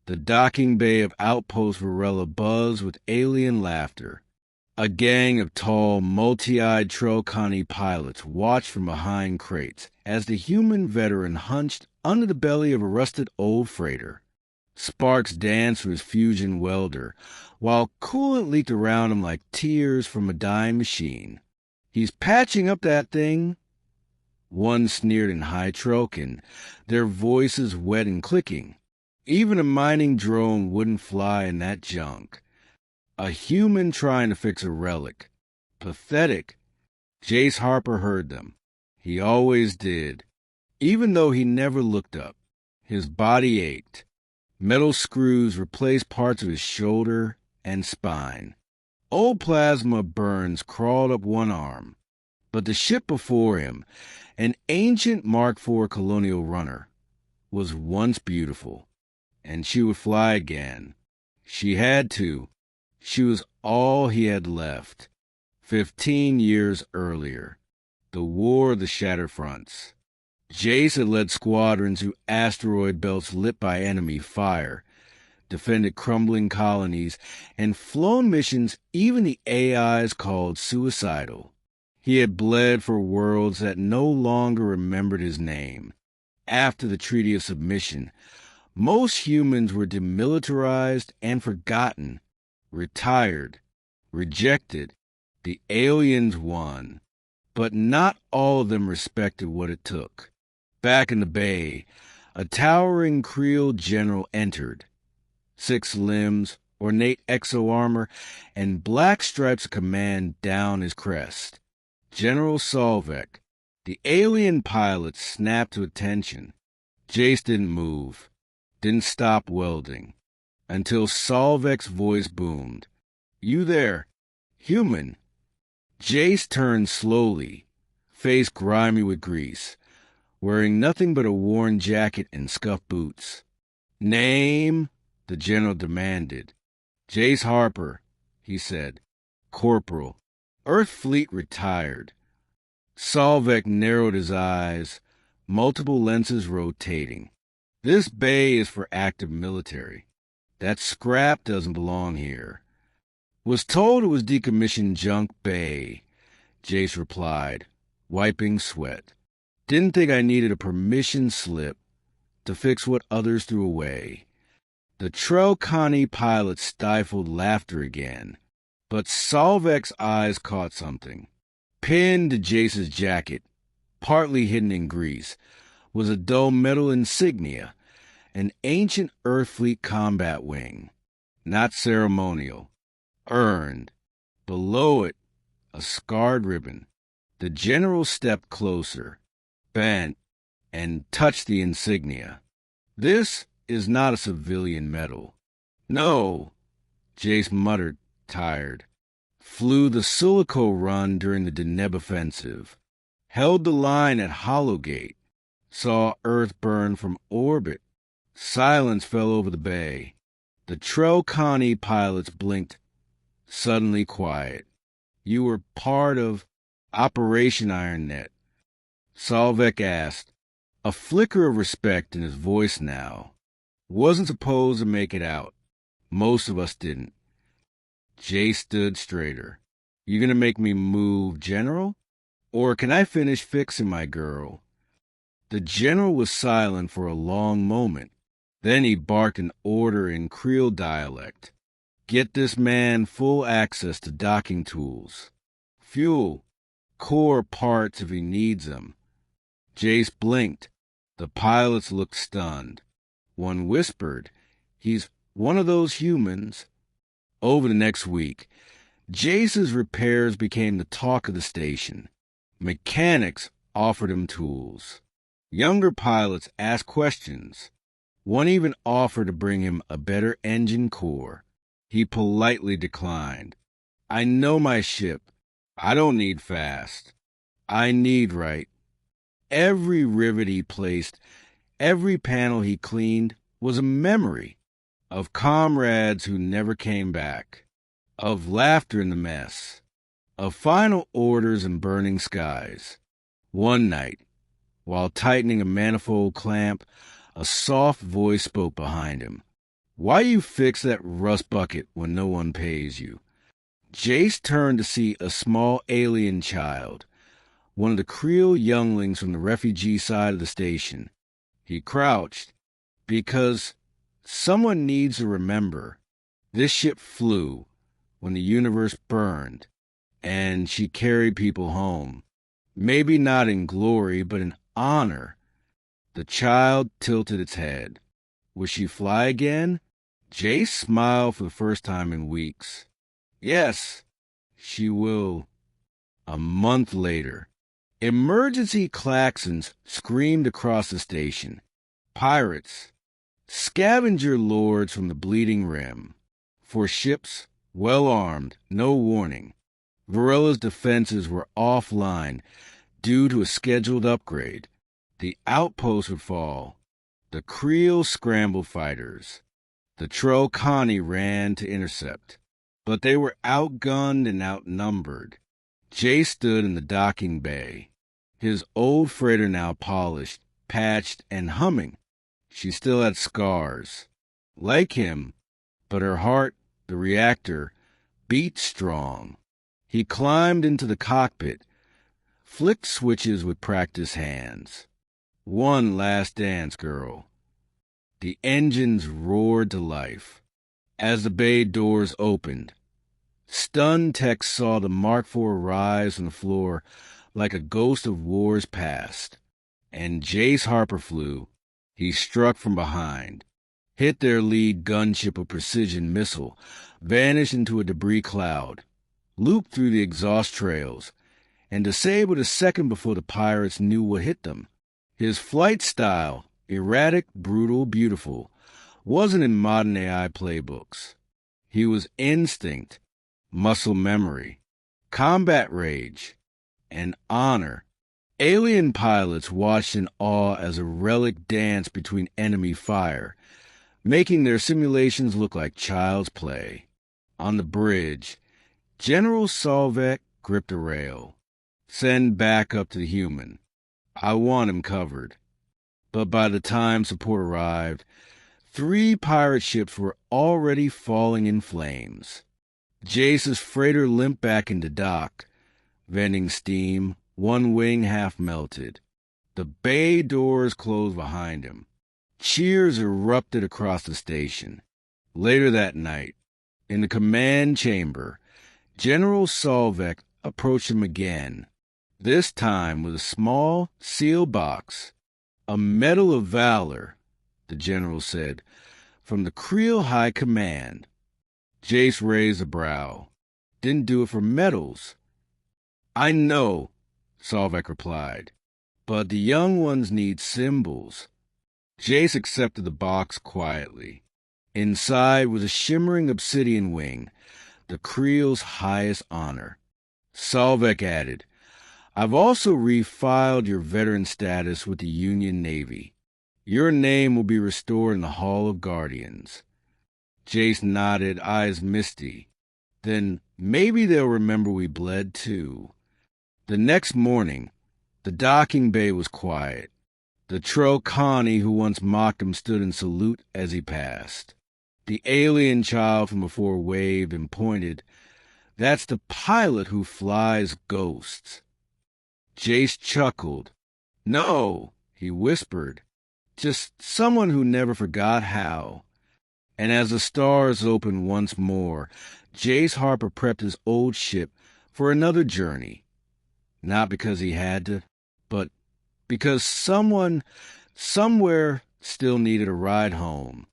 The docking bay of Outpost Varela buzzed with alien laughter. A gang of tall, multi-eyed Trelkani pilots watched from behind crates as the human veteran hunched under the belly of a rusted old freighter. Sparks danced from his fusion welder, while coolant leaked around him like tears from a dying machine. "He's patching up that thing," one sneered in high Trelkan, their voices wet and clicking. Even a mining drone wouldn't fly in that junk. A human trying to fix a relic. Pathetic. Jace Harper heard them. He always did. Even though he never looked up. His body ached. Metal screws replaced parts of his shoulder and spine. Old plasma burns crawled up one arm. But the ship before him, an ancient Mark IV colonial runner, was once beautiful. And she would fly again. She had to. She was all he had left. 15 years earlier. The War of the Shattered Fronts. Jace had led squadrons through asteroid belts lit by enemy fire, defended crumbling colonies, and flown missions even the AIs called suicidal. He had bled for worlds that no longer remembered his name. After the Treaty of Submission, most humans were demilitarized and forgotten, retired, rejected. The aliens won, but not all of them respected what it took. Back in the bay, a towering Creel general entered. 6 limbs, ornate exo-armor, and black stripes of command down his crest. General Solvek. The alien pilots snapped to attention. Jace didn't move, didn't stop welding, until Solvek's voice boomed. "You there, human?" Jace turned slowly, face grimy with grease, wearing nothing but a worn jacket and scuffed boots. "Name?" the general demanded. "Jace Harper," he said. "Corporal. Earth Fleet retired." Solvek narrowed his eyes, multiple lenses rotating. "This bay is for active military. That scrap doesn't belong here." "Was told it was decommissioned junk bay," Jace replied, wiping sweat. "Didn't think I needed a permission slip to fix what others threw away." The Trelkani pilot stifled laughter again, but Solvek's eyes caught something. Pinned to Jace's jacket, partly hidden in grease, was a dull metal insignia, an ancient Earthfleet combat wing. Not ceremonial. Earned. Below it, a scarred ribbon. The general stepped closer, bent, and touched the insignia. "This is not a civilian medal." "No," Jace muttered, tired. "Flew the Silico run during the Deneb offensive. Held the line at Hollowgate. Saw Earth burn from orbit." Silence fell over the bay. The Trelkani pilots blinked, suddenly quiet. "You were part of Operation Iron Net?" Solvek asked, a flicker of respect in his voice now. "Wasn't supposed to make it out. Most of us didn't." Jay stood straighter. "You gonna make me move, General? Or can I finish fixing my girl?" The general was silent for a long moment. Then he barked an order in Creel dialect. "Get this man full access to docking tools. Fuel, core parts if he needs them." Jace blinked. The pilots looked stunned. One whispered, "He's one of those humans." Over the next week, Jace's repairs became the talk of the station. Mechanics offered him tools. Younger pilots asked questions. One even offered to bring him a better engine core. He politely declined. "I know my ship. I don't need fast. I need right." Every rivet he placed, every panel he cleaned was a memory of comrades who never came back, of laughter in the mess, of final orders and burning skies. One night, while tightening a manifold clamp, a soft voice spoke behind him. Why you fix that rust bucket when no one pays you? Jace turned to see a small alien child, one of the Creole younglings from the refugee side of the station. He crouched, because someone needs to remember, this ship flew when the universe burned, and she carried people home. Maybe not in glory, but in honor. The child tilted its head. Would she fly again? Jace smiled for the first time in weeks. Yes, she will. A month later, emergency klaxons screamed across the station. Pirates, scavenger lords from the Bleeding Rim. For ships, well armed, no warning. Varella's defenses were offline due to a scheduled upgrade. The outpost would fall. The Creel scrambled fighters. The Trocani ran to intercept. But they were outgunned and outnumbered. Jay stood in the docking bay, his old freighter now polished, patched, and humming. She still had scars. Like him, but her heart, the reactor, beat strong. He climbed into the cockpit, flicked switches with practiced hands. One last dance, girl. The engines roared to life. As the bay doors opened, stunned techs saw the Mark IV rise on the floor like a ghost of wars past. And Jace Harper flew. He struck from behind, hit their lead gunship a precision missile, vanished into a debris cloud, looped through the exhaust trails, and disabled a second before the pirates knew what hit them. His flight style, erratic, brutal, beautiful, wasn't in modern AI playbooks. He was instinct, muscle memory, combat rage, and honor. Alien pilots watched in awe as a relic danced between enemy fire, making their simulations look like child's play. On the bridge, General Solvek gripped a rail. Send backup to the human. I want him covered. But by the time support arrived, 3 pirate ships were already falling in flames. Jace's freighter limped back into dock, venting steam, one wing half melted. The bay doors closed behind him. Cheers erupted across the station. Later that night, in the command chamber, General Solvek approached him again, this time with a small, sealed box. A Medal of Valor, the general said, from the Creel High Command. Jace raised a brow. Didn't do it for medals. I know, Solvek replied, but the young ones need symbols. Jace accepted the box quietly. Inside was a shimmering obsidian wing, the Creel's highest honor. Solvek added, I've also refiled your veteran status with the Union Navy. Your name will be restored in the Hall of Guardians. Jace nodded, eyes misty. Then maybe they'll remember we bled too. The next morning, the docking bay was quiet. The Trocani who once mocked him stood in salute as he passed. The alien child from before waved and pointed. That's the pilot who flies ghosts. Jace chuckled. No, he whispered. Just someone who never forgot how. And as the stars opened once more, Jace Harper prepped his old ship for another journey. Not because he had to, but because someone, somewhere, still needed a ride home.